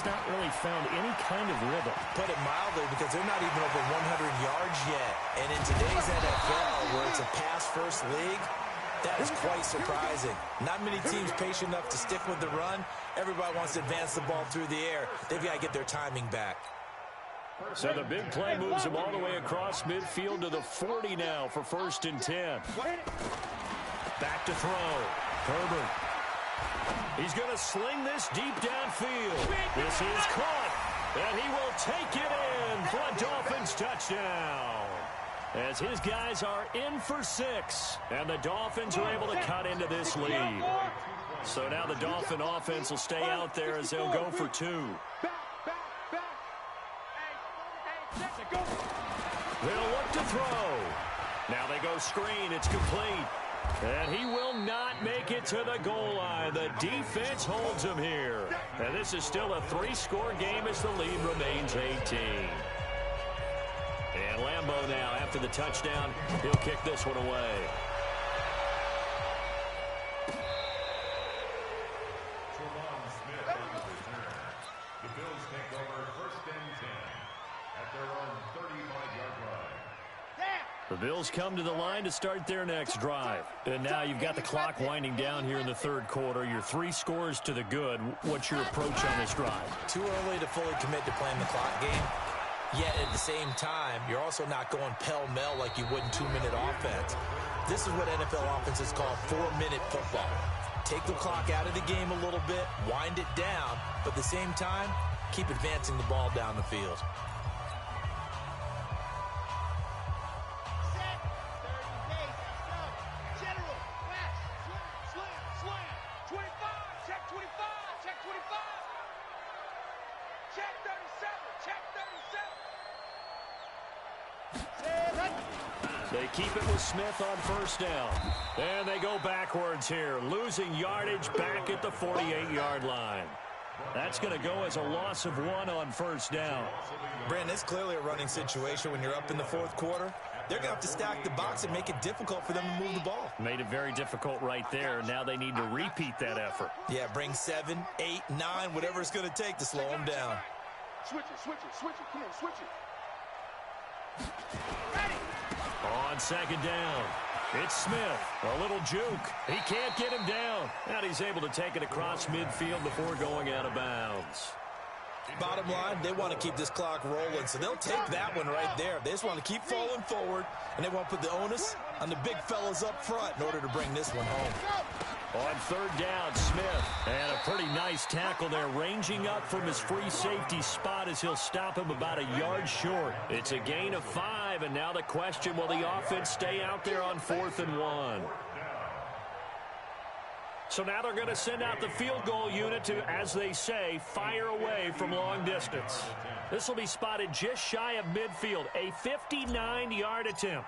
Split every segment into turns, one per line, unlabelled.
not really found any kind of rhythm.
Put it mildly, because they're not even over 100 yards yet. And in today's NFL, where it's a pass-first league, that is quite surprising. Not many teams patient enough to stick with the run. Everybody wants to advance the ball through the air. They've got to get their timing back.
So the big play moves him all the way across midfield to the 40 now for 1st and 10. Back to throw. Herbert. He's going to sling this deep downfield. This is caught, and he will take it in for a Dolphins touchdown. As his guys are in for 6, and the Dolphins are able to cut into this lead. So now the Dolphin offense will stay out there as they'll go for 2. They'll look to throw. Now they go screen. It's complete. And he will not make it to the goal line. The defense holds him here. And this is still a 3-score game as the lead remains 18. And Lambeau now, after the touchdown, he'll kick this one away.
The Bills take over 1st and 10 at their own 35-yard line.
The Bills come to the line to start their next drive. And now you've got the clock winding down here in the 3rd quarter. You're 3 scores to the good. What's your approach on this drive?
Too early to fully commit to playing the clock game. Yet at the same time, you're also not going pell-mell like you would in 2-minute offense. This is what NFL offenses call 4-minute football. Take the clock out of the game a little bit, wind it down, but at the same time, keep advancing the ball down the field.
They keep it with Smith on 1st down. And they go backwards here, losing yardage back at the 48-yard line. That's going to go as a loss of 1 on 1st down.
Brandon, it's clearly a running situation when you're up in the 4th quarter. They're going to have to stack the box and make it difficult for them to move the ball.
Made it very difficult right there. Now they need to repeat that effort.
Yeah, bring 7, 8, 9, whatever it's going to take to slow them down.
Switch it, switch it, switch it. Come on, switch it.
On 2nd down, it's Smith. A little juke. He can't get him down. And he's able to take it across midfield before going out of bounds.
Bottom line, they want to keep this clock rolling, so they'll take that one right there. They just want to keep falling forward, and they want to put the onus on the big fellas up front in order to bring this one home.
On 3rd down, Smith. And a pretty nice tackle there, ranging up from his free safety spot as he'll stop him about a yard short. It's a gain of 5, and now the question, will the offense stay out there on 4th and 1? So now they're going to send out the field goal unit to, as they say, fire away from long distance. This will be spotted just shy of midfield, a 59-yard attempt.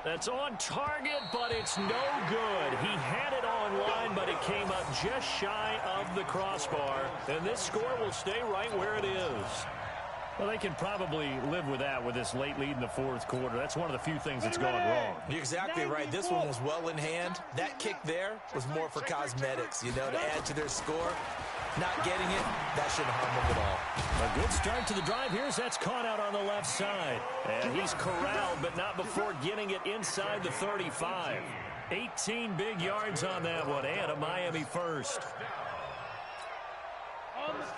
That's on target, but it's no good. He had it on line, but it came up just shy of the crossbar. And this score will stay right where it is. Well, they can probably live with that with this late lead in the 4th quarter. That's one of the few things that's gone wrong.
You're exactly right. This one was well in hand. That kick there was more for cosmetics, you know, to add to their score. Not getting it, that shouldn't harm them at all.
A good start to the drive here as that's caught out on the left side. And he's corralled, but not before getting it inside the 35. 18 big yards on that one, and a Miami first.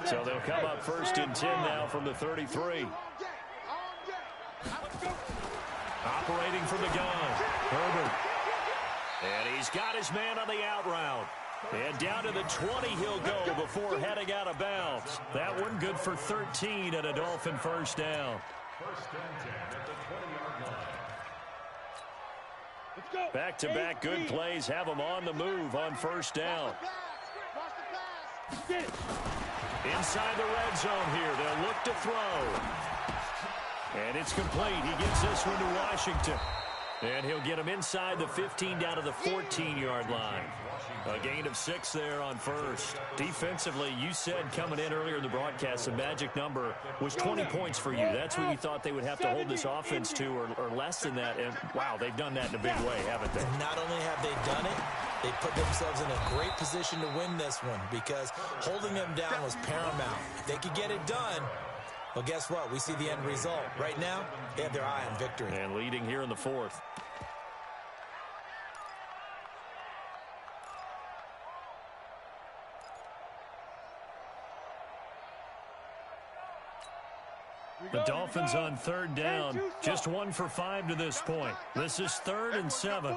So they'll come up 1st and 10 now from the 33. Operating from the gun, Herbert. And he's got his man on the out route. And down to the 20 he'll go before heading out of bounds. That one good for 13 and a Dolphin 1st down.
1st and 10 at the 20-yard line.
Back-to-back good plays have them on the move on 1st down. Inside the red zone here, they'll look to throw. And it's complete. He gets this one to Washington. And he'll get him inside the 15 down to the 14-yard line. A gain of 6 there on 1st. Defensively, you said coming in earlier in the broadcast, the magic number was 20 points for you. That's what you thought they would have to hold this offense to, or less than that. And, wow, they've done that in a big way, haven't they?
And not only have they done it, They put themselves in a great position to win this one because holding them down was paramount. If they could get it done, well, guess what? We see the end result. Right now, they have their eye on victory.
And leading here in the fourth. The Dolphins on third down. Just 1 for 5 to this point. This is 3rd and 7.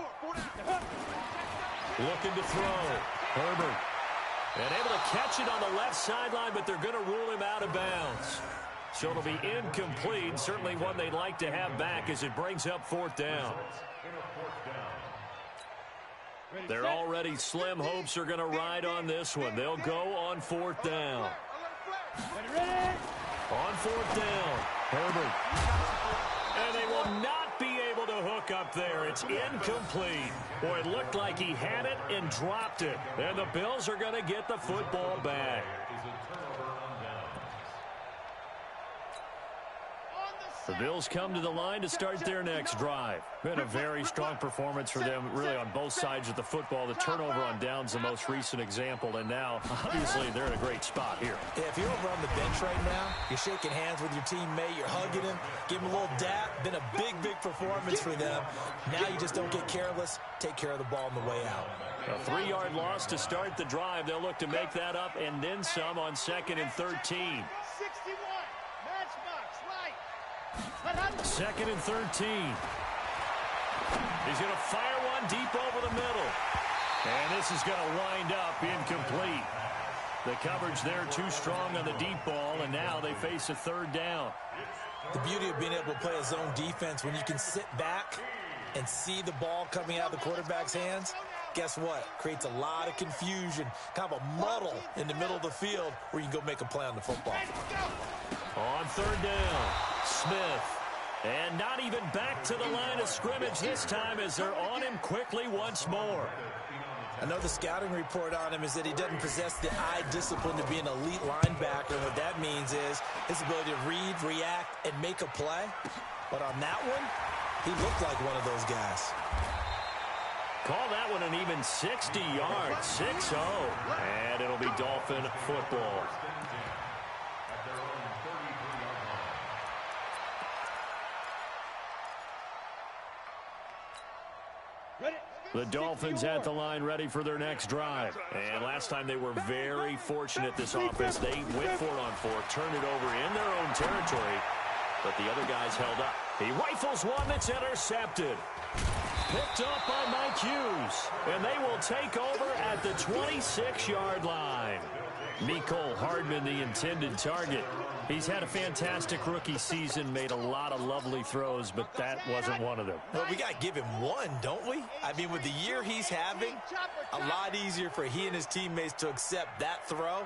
Looking to throw. Herbert. And able to catch it on the left sideline, but they're going to rule him out of bounds. So it'll be incomplete. Certainly one they'd like to have back as it brings up 4th down. Their already slim hopes are going to ride on this one. They'll go on 4th down. On 4th down, Herbert. And they will not be able to hook up there. It's incomplete. Boy, it looked like he had it and dropped it. And the Bills are going to get the football back. The Bills come to the line to start their next drive. Been a very strong performance for them, really, on both sides of the football. The turnover on downs, the most recent example, and now, obviously, they're in a great spot here.
Yeah, if you're over on the bench right now, you're shaking hands with your teammate, you're hugging him, give him a little dap. Been a big, big performance for them. Now you just don't get careless. Take care of the ball on the way out.
A 3-yard loss to start the drive. They'll look to make that up and then some on 2nd and 13. 2nd and 13. He's going to fire one deep over the middle. And this is going to wind up incomplete. The coverage there too strong on the deep ball, and now they face a 3rd down.
The beauty of being able to play a zone defense when you can sit back and see the ball coming out of the quarterback's hands, guess what? Creates a lot of confusion, kind of a muddle in the middle of the field where you can go make a play on the football.
On 3rd down, Smith. And not even back to the line of scrimmage this time as they're on him quickly once more.
I know the scouting report on him is that he doesn't possess the eye discipline to be an elite linebacker. What that means is his ability to read, react, and make a play. But on that one, he looked like one of those guys.
Call that one an even 60 yards, 6-0. And it'll be Dolphin football. The Dolphins at the line ready for their next drive. And last time they were very fortunate, this offense. They went for it on 4th, turned it over in their own territory, but the other guys held up. He rifles one that's intercepted. Picked up by Mike Hughes. And they will take over at the 26-yard line. Mecole Hardman, the intended target. He's had a fantastic rookie season, made a lot of lovely throws, but that wasn't one of them.
Well, we got to give him one, don't we? I mean, with the year he's having, a lot easier for he and his teammates to accept that throw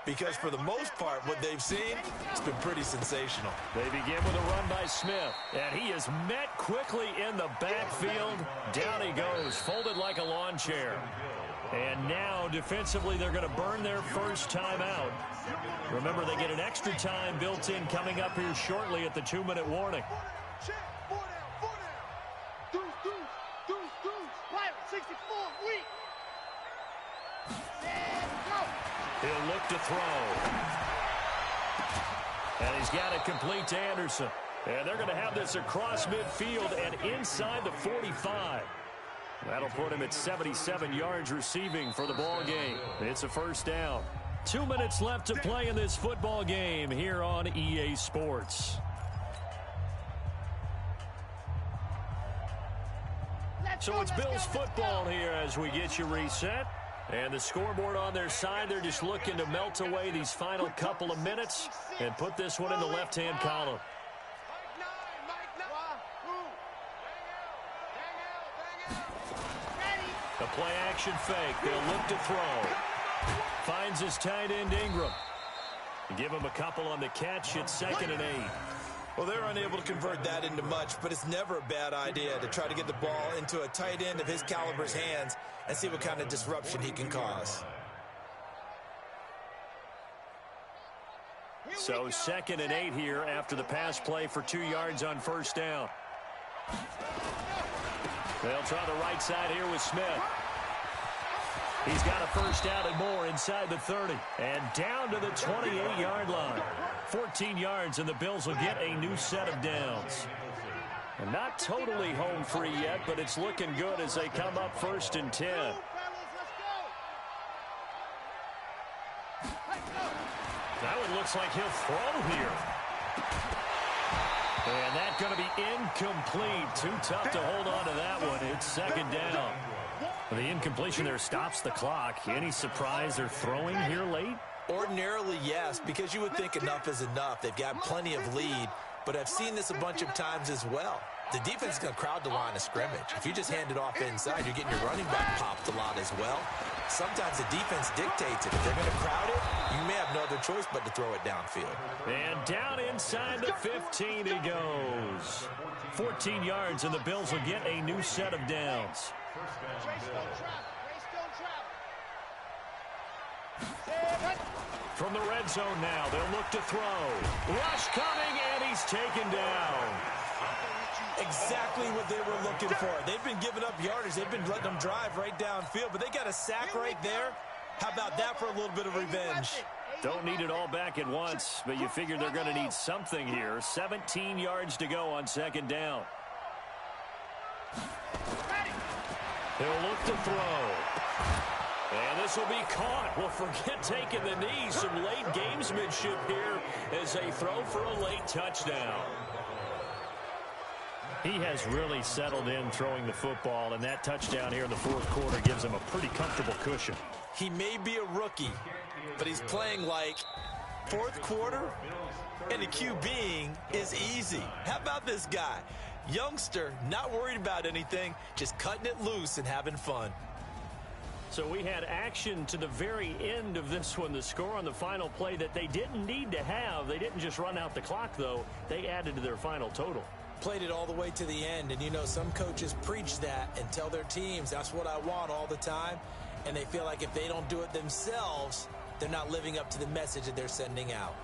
because for the most part, what they've seen, it's been pretty sensational.
They begin with a run by Smith, and he is met quickly in the backfield. Down he goes, folded like a lawn chair. And now, defensively, they're going to burn their first time out. Remember, they get an extra time built in coming up here shortly at the 2-minute warning. He'll look to throw. And he's got it complete to Anderson. And they're going to have this across midfield and inside the 45. That'll put him at 77 yards receiving for the ball game. It's a 1st down. 2 minutes left to play in this football game here on EA Sports. So it's Bills football here as we get you reset. And the scoreboard on their side, they're just looking to melt away these final couple of minutes and put this one in the left-hand column. The play-action fake. They'll look to throw. Finds his tight end, Ingram. Give him a couple on the catch. It's 2nd and 8.
Well, they're unable to convert that into much, but it's never a bad idea to try to get the ball into a tight end of his caliber's hands and see what kind of disruption he can cause.
So 2nd and 8 here after the pass play for 2 yards on 1st down. They'll try the right side here with Smith. He's got a first down and more inside the 30. And down to the 28-yard line. 14 yards, and the Bills will get a new set of downs. And not totally home free yet, but it's looking good as they come up 1st and 10. That one looks like he'll throw here. And that's going to be incomplete. Too tough to hold on to that one. It's 2nd down. The incompletion there stops the clock. Any surprise they're throwing here late?
Ordinarily, yes, because you would think enough is enough. They've got plenty of lead, but I've seen this a bunch of times as well. The defense is going to crowd the line of scrimmage. If you just hand it off inside, you're getting your running back popped a lot as well. Sometimes the defense dictates it. If they're going to crowd it, you may have no other choice but to throw it downfield.
And down inside the 15 he goes. 14 yards, and the Bills will get a new set of downs. From the red zone now, they'll look to throw. Rush coming, and he's taken down.
Exactly what they were looking for. They've been giving up yardage. They've been letting them drive right downfield, but they got a sack right there. How about that for a little bit of revenge?
Don't need it all back at once, but you figure they're going to need something here. 17 yards to go on 2nd down. They'll look to throw. And this will be caught. Well, forget taking the knee. Some late gamesmanship here as they throw for a late touchdown. He has really settled in throwing the football, and that touchdown here in the 4th quarter gives him a pretty comfortable cushion.
He may be a rookie, but he's playing like 4th quarter, and the QBing is easy. How about this guy? Youngster, not worried about anything, just cutting it loose and having fun.
So we had action to the very end of this one. The score on the final play that they didn't need to have. They didn't just run out the clock, though. They added to their final total.
Played it all the way to the end, and you know some coaches preach that and tell their teams that's what I want all the time, and they feel like if they don't do it themselves, they're not living up to the message that they're sending out.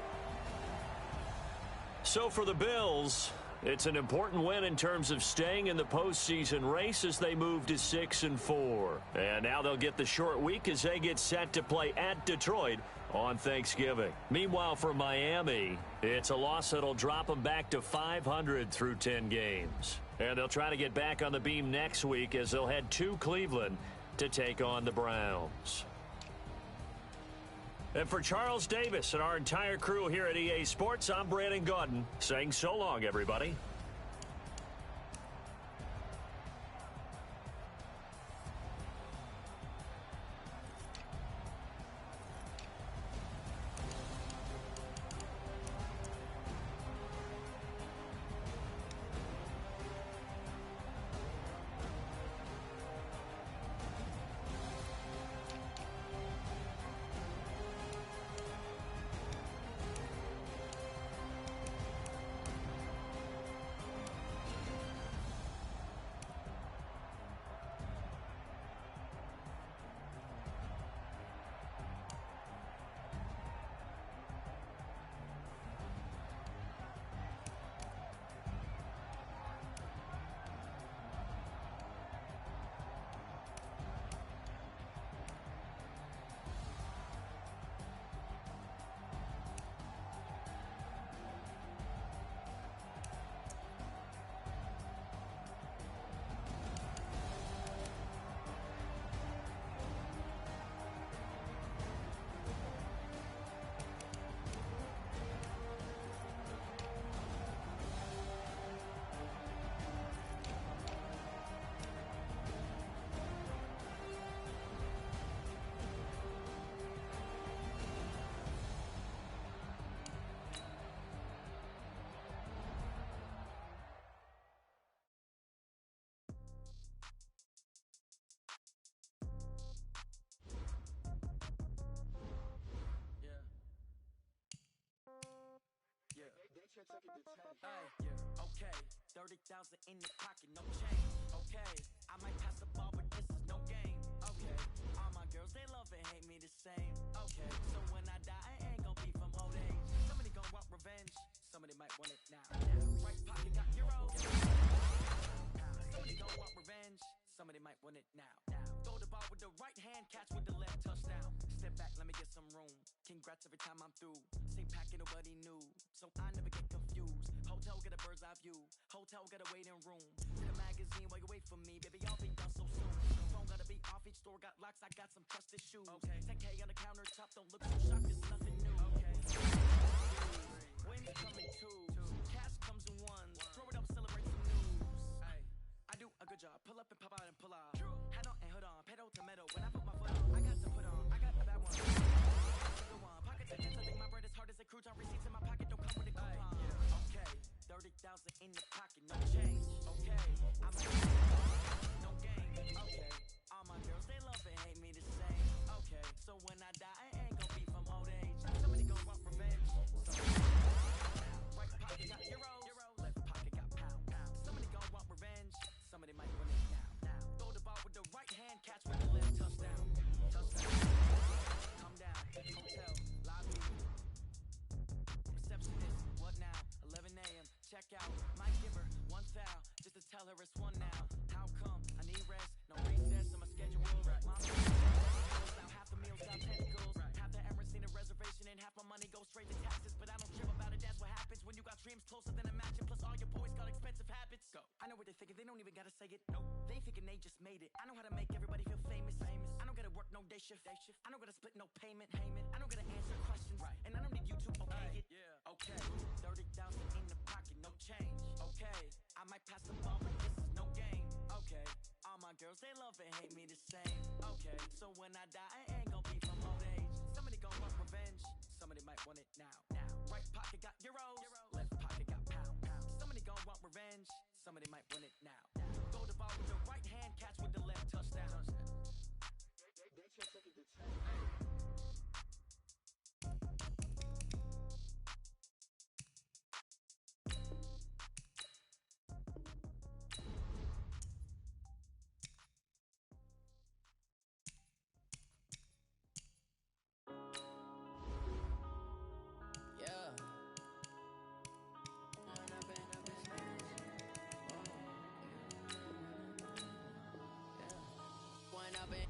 So for the Bills, it's an important win in terms of staying in the postseason race as they move to 6-4. And now they'll get the short week as they get set to play at Detroit on Thanksgiving. Meanwhile, for Miami, it's a loss that'll drop them back to 500 through 10 games. And they'll try to get back on the beam next week as they'll head to Cleveland to take on the Browns. And for Charles Davis and our entire crew here at EA Sports, I'm Brandon Gaudin saying so long, everybody.
Okay, 30,000 in the pocket, no change. Okay, I might pass the ball, but this is no game. Okay, all my girls, they love and hate me the same. Okay, so when I die, I ain't gonna be from old age. Somebody gonna want revenge, somebody might want it now. Right pocket got euros. Somebody gonna want revenge, somebody might want it now. Throw the ball with the right hand, catch with the shots every time I'm through. Same packet, nobody knew, so I never get confused. Hotel get a bird's eye view. Hotel got a waiting room. Get a magazine while you wait for me, baby. I'll be done so soon. Phone gotta be off. Each store got locks. I got some trusted shoes. Okay. 10K on the countertop. Don't look so shocked. It's nothing new. Okay. Wind's coming too. Cash comes in ones. Throw it up, celebrate some news. Ay. I do a good job. Pull up and pop out and pull out. Hat on and hood on. Pedal to metal. When I put my foot on, I got to put on. I got a bad one. Pockets are dense. I think my bread is hard as a crouton. Receipts in my pocket don't come with a coupon. Okay. 30,000 in the pocket, no change. Okay, I'm no game. Okay, all my girls they love and hate me the same. Okay, so when I die, I ain't gon' be from old age. Somebody gon' want revenge. Right pocket got euro, left pocket got pound. Somebody gon' want revenge. Somebody might win it now. Throw the ball with the right hand, catch with the left. Touchdown. Come down. Hotel lobby. Receptionist, what now? 11 a.m. Check out, might give her one foul just to tell her it's one now. How come? I need rest, no recess on my schedule. Right. Mom, now half the meals got tentacles. Right. Half the Emirates need a reservation and half my money goes straight to taxes. But I don't care about it, that's what happens when you got dreams closer than a mansion. Plus all your boys got expensive habits. Go. I know what they're thinking, they don't even gotta say it. Nope. They thinking they just made it. I know how to make everybody feel famous. I don't gotta work no day shift. I don't gotta split no payment. I don't gotta answer questions. Right. And I don't need you to okay it. Yeah. Okay. 30,000 in the pocket, no change. Okay, I might pass the ball, but this is no game. Okay, all my girls, they love and hate me the same. Okay, so when I die, I ain't gon' be from old age. Somebody gon' want revenge. Somebody might want it now. Right pocket got euros. Left pocket got pound. Somebody gon' want revenge. Somebody might want it now. Throw the ball with the right hand, catch with the left. Touchdown.
That's your second to 10.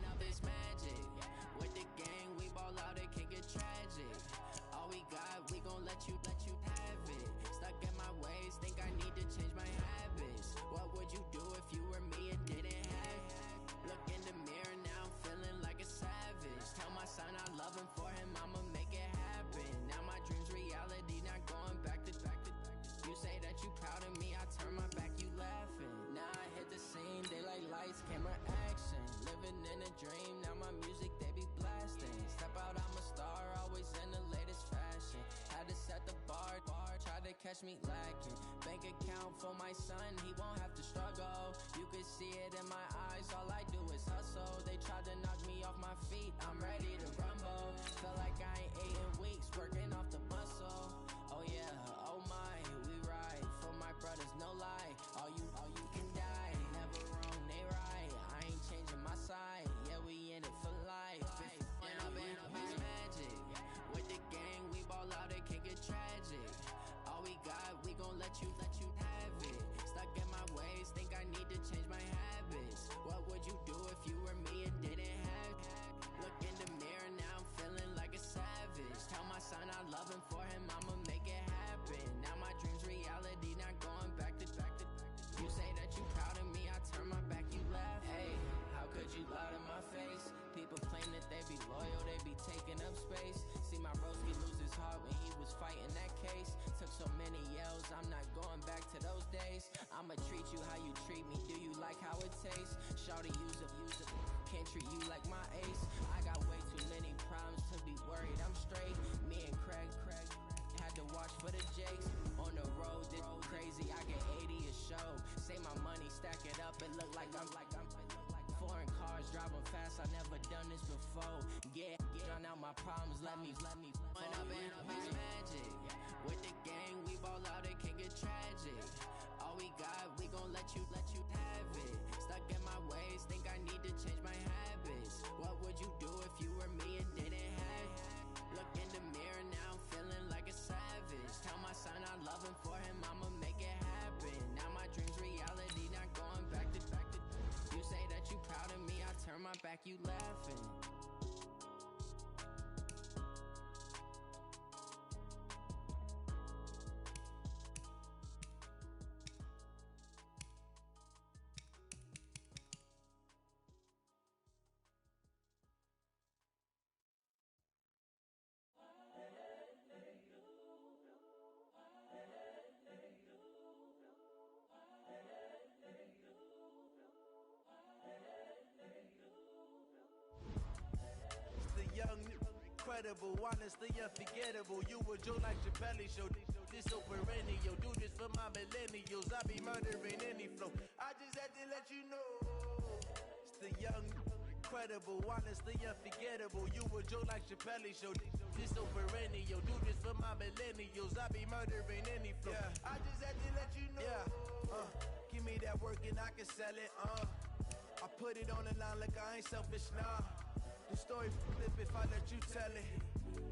Up is magic. With the gang, we ball out, it can get tragic. All we got, we gon' let you have it. Stuck in my ways, think I need to change my habits. What would you do if you were me and didn't have it? Look in the mirror, now I'm feeling like a savage. Tell my son I love him, for him I'ma make it happen. Now my dream's reality, not going back to. You say that you proud of me, I turn my back, you laughing. Now I hit the scene, daylight lights, camera action. Living in a dream, now my music they be blasting. Step out, I'm a star, always in the latest fashion. Had to set the bar, try to catch me lacking. Bank account for my son, he won't have to struggle. You can see it in my eyes, all I do is hustle. They tried to knock me off my feet, I'm ready to rumble. Feel like I ain't ate in weeks, working off the muscle. Oh yeah, oh my, we ride for my brothers, no lie. All you can die, never wrong, they right. I ain't changing my side, yeah, we in it for life. When up is magic. With the gang, we ball out, it can get tragic. All we got, we gon' let you have it. Stuck in my ways, think I need to change my habits. What would you do if you were me and didn't have it? Look in the mirror, now I'm feeling like a savage. Tell my son I love him, for him I'ma make it happen. Now my dream's reality, not going back to. You say that you proud of me, I turn my back, you laugh. Hey, how could you lie to my face? People claim that they be loyal, they be taking up space. See my broski lose his heart when he was fighting that case. Took so many yells, I'm not going back to those days. I'ma treat you how you treat me, do you like how it tastes? Shawty use it, can't treat you like my ace. I got way too many problems to be worried, I'm straight. Me and Craig had to watch for the Jakes. On the road, this crazy, I get 80 a show. Say my money, stack it up, it look like I'm foreign cars, driving fast, I never done this before. Yeah, drown out my problems, let me When up is magic. With the gang, we ball out, it can get tragic. All we got, we gon' let you have it. Stuck in my ways, think I need to change my habits. What would you do if you were me and didn't have it? Look in the mirror, now I'm feeling like a savage. Tell my son I love him, for him I'ma make it happen. Now my dream's reality, not going back to. You say that you proud of me, I turn my back, you laughing.
incredible, honestly unforgettable. You a joke like Chappelle Show. This so perennial, do this for my millennials. I be murdering any flow. I just had to let you know. It's the young, incredible, honestly unforgettable. You a joke like Chappelle Show. This so perennial, do this for my millennials. I be murdering any flow. Yeah. I just had to let you know. Yeah. Give me that work and I can sell it. I put it on the line like I ain't selfish, nah. The story flip if I let you tell it.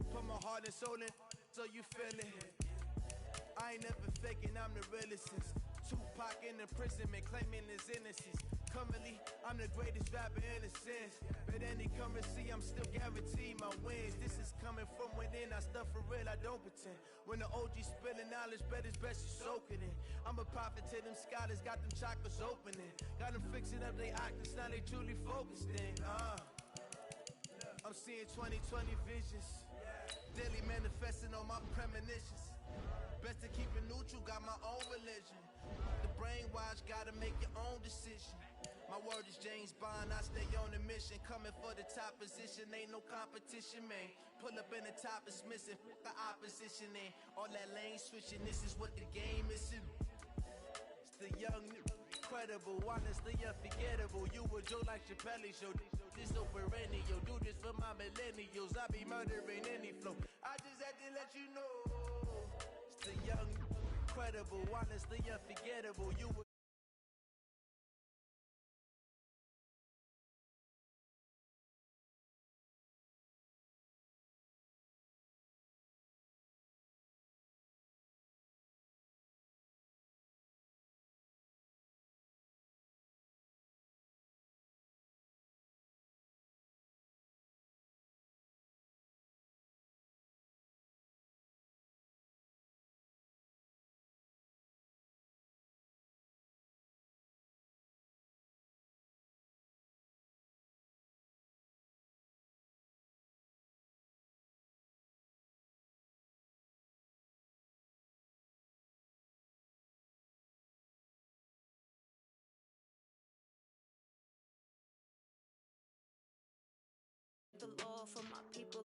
Put my heart and soul in so you feel it. I ain't never faking, I'm the realest. Tupac in imprisonment, claiming his innocence. Currently, I'm the greatest rapper in a sense. But any currency, I'm still guaranteed my wins. This is coming from within, I stuff for real, I don't pretend. When the OG spilling knowledge, bet it's best you soak it in. I'm a prophet to them scholars, got them chakras opening. Got them fixing up they octaves, now they truly focused in. I'm seeing 2020 visions. Daily manifesting on my premonitions. Best to keep it neutral, got my own religion. The brainwash, gotta make your own decision. My word is James Bond, I stay on a mission. Coming for the top position, ain't no competition, man. Pull up in the top is missing, fuck the opposition, and all that lane switching, this is what the game is. It's the young, incredible, honestly unforgettable. You a joke like Chappelle Show. This so perennial, do this for my millennials. I be murdering any flow. I just had to let you know. It's the young, incredible, honestly unforgettable. You
the law for my people.